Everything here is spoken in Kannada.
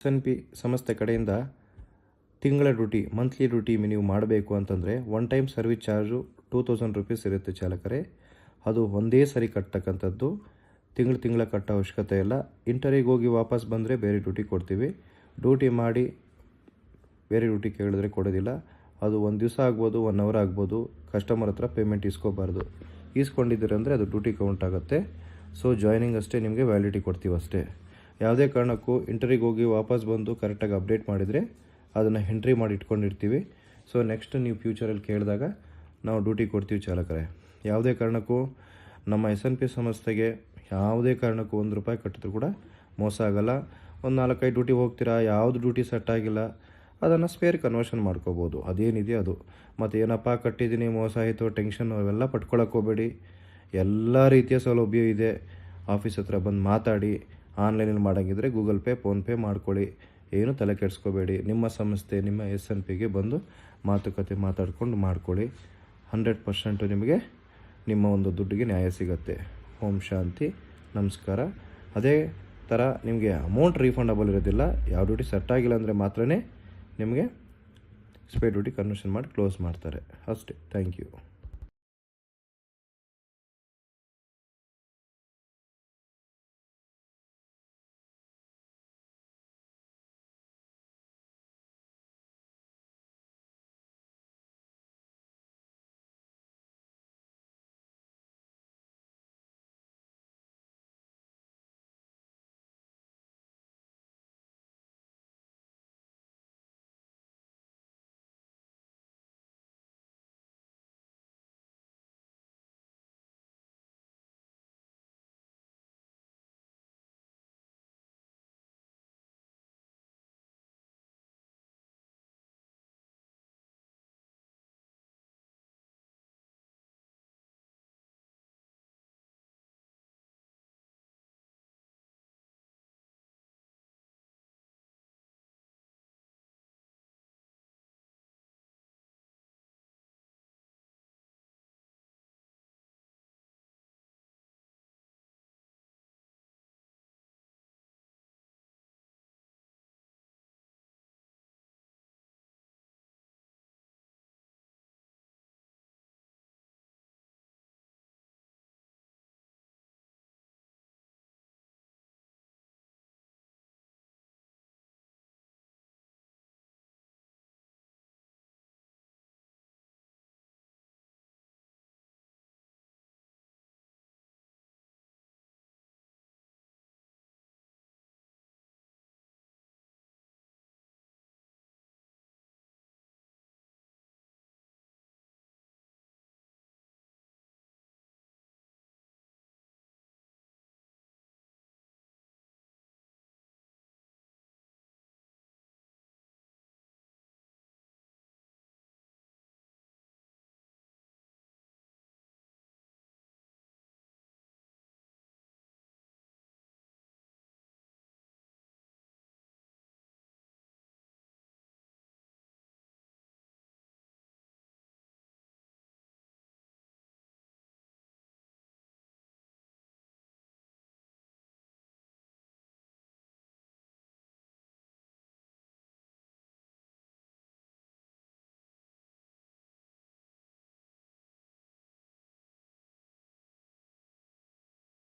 SNP ಸಂಸ್ಥೆ ಕಡೆಯಿಂದ ತಿಂಗಳ ಡ್ಯೂಟಿ ಮಂತ್ಲಿ ಡ್ಯೂಟಿ ನೀವು ಮಾಡಬೇಕು ಅಂತಂದರೆ one time service charge 2000 rupees ಇರುತ್ತೆ ಚಾಲಕರೇ. ಅದು ಒಂದೇ ಸರಿ ಕಟ್ಟತಕ್ಕಂಥದ್ದು. ತಿಂಗಳ ಕಟ್ಟೋ ಅವಶ್ಯಕತೆ ಇಲ್ಲ. ಇಂಟರಿಗೆ ಹೋಗಿ ವಾಪಸ್ ಬಂದರೆ ಬೇರೆ ಡ್ಯೂಟಿ ಕೊಡ್ತೀವಿ. ಡ್ಯೂಟಿ ಮಾಡಿ ಬೇರೆ ಡ್ಯೂಟಿ ಕೇಳಿದ್ರೆ ಕೊಡೋದಿಲ್ಲ. ಅದು ಒಂದು ದಿವಸ ಆಗ್ಬೋದು, 1 ಅವರ್ ಆಗ್ಬೋದು. ಕಸ್ಟಮರ್ ಹತ್ರ ಪೇಮೆಂಟ್ ಇಸ್ಕೋಬಾರ್ದು. ಈಸ್ಕೊಂಡಿದ್ದೀರಂದರೆ ಅದು ಡ್ಯೂಟಿ ಕೌಂಟ್ ಆಗುತ್ತೆ. ಸೊ ಜಾಯ್ನಿಂಗ್ ಅಷ್ಟೇ ನಿಮಗೆ ವ್ಯಾಲಿಡಿಟಿ ಕೊಡ್ತೀವಿ ಅಷ್ಟೇ. ಯಾವುದೇ ಕಾರಣಕ್ಕೂ ಇಂಟರಿಗೆ ಹೋಗಿ ವಾಪಸ್ ಬಂದು ಕರೆಕ್ಟಾಗಿ ಅಪ್ಡೇಟ್ ಮಾಡಿದರೆ ಅದನ್ನು ಎಂಟ್ರಿ ಮಾಡಿ ಇಟ್ಕೊಂಡಿರ್ತೀವಿ. ಸೊ ನೆಕ್ಸ್ಟ್ ನೀವು ಫ್ಯೂಚರಲ್ಲಿ ಕೇಳಿದಾಗ ನಾವು ಡ್ಯೂಟಿ ಕೊಡ್ತೀವಿ ಚಾಲಕರೇ. ಯಾವುದೇ ಕಾರಣಕ್ಕೂ ನಮ್ಮ SNP ಸಂಸ್ಥೆಗೆ ಯಾವುದೇ ಕಾರಣಕ್ಕೂ 1 ರೂಪಾಯಿ ಕಟ್ಟಿದ್ರು ಕೂಡ ಮೋಸ ಆಗಲ್ಲ. ಒಂದು 4-5 ಡ್ಯೂಟಿ ಹೋಗ್ತೀರಾ, ಯಾವುದು ಡ್ಯೂಟಿ ಸೆಟ್ ಆಗಿಲ್ಲ, ಅದನ್ನು ಸ್ಪೇರ್ ಕನ್ವರ್ಷನ್ ಮಾಡ್ಕೋಬೋದು. ಅದೇನಿದೆ ಅದು. ಮತ್ತು ಏನಪ್ಪ ಕಟ್ಟಿದ್ದೀನಿ ಮೋಸ ಆಯಿತು ಟೆನ್ಷನ್ ಅವೆಲ್ಲ ಪಟ್ಕೊಳಕ್ಕೆ ಹೋಗಬೇಡಿ. ಎಲ್ಲ ರೀತಿಯ ಸೌಲಭ್ಯ ಇದೆ. ಆಫೀಸ್ ಹತ್ರ ಬಂದು ಮಾತಾಡಿ. ಆನ್ಲೈನಲ್ಲಿ ಮಾಡೋಂಗಿದ್ರೆ ಗೂಗಲ್ ಪೇ, ಫೋನ್ಪೇ ಮಾಡ್ಕೊಳ್ಳಿ. ಏನು ತಲೆ ಕೆಡಿಸ್ಕೋಬೇಡಿ. ನಿಮ್ಮ ಸಂಸ್ಥೆ ನಿಮ್ಮ SNPಗೆ ಬಂದು ಮಾತುಕತೆ ಮಾತಾಡ್ಕೊಂಡು ಮಾಡ್ಕೊಳ್ಳಿ. 100% ನಿಮಗೆ ನಿಮ್ಮ ಒಂದು ದುಡ್ಡಿಗೆ ನ್ಯಾಯ ಸಿಗುತ್ತೆ. ಓಂ ಶಾಂತಿ. ನಮಸ್ಕಾರ. ಅದೇ ಥರ ನಿಮಗೆ ಅಮೌಂಟ್ ರೀಫಂಡಬಲ್ ಇರೋದಿಲ್ಲ. ಯಾವ ಡ್ಯೂಟಿ ಸೆಟ್ ಆಗಿಲ್ಲ ಅಂದರೆ ಮಾತ್ರ ನಿಮಗೆ ಸ್ಪೇರ್ ಡ್ಯೂಟಿ ಕನ್ವರ್ಷನ್ ಮಾಡಿ ಕ್ಲೋಸ್ ಮಾಡ್ತಾರೆ ಅಷ್ಟೇ. Thank you.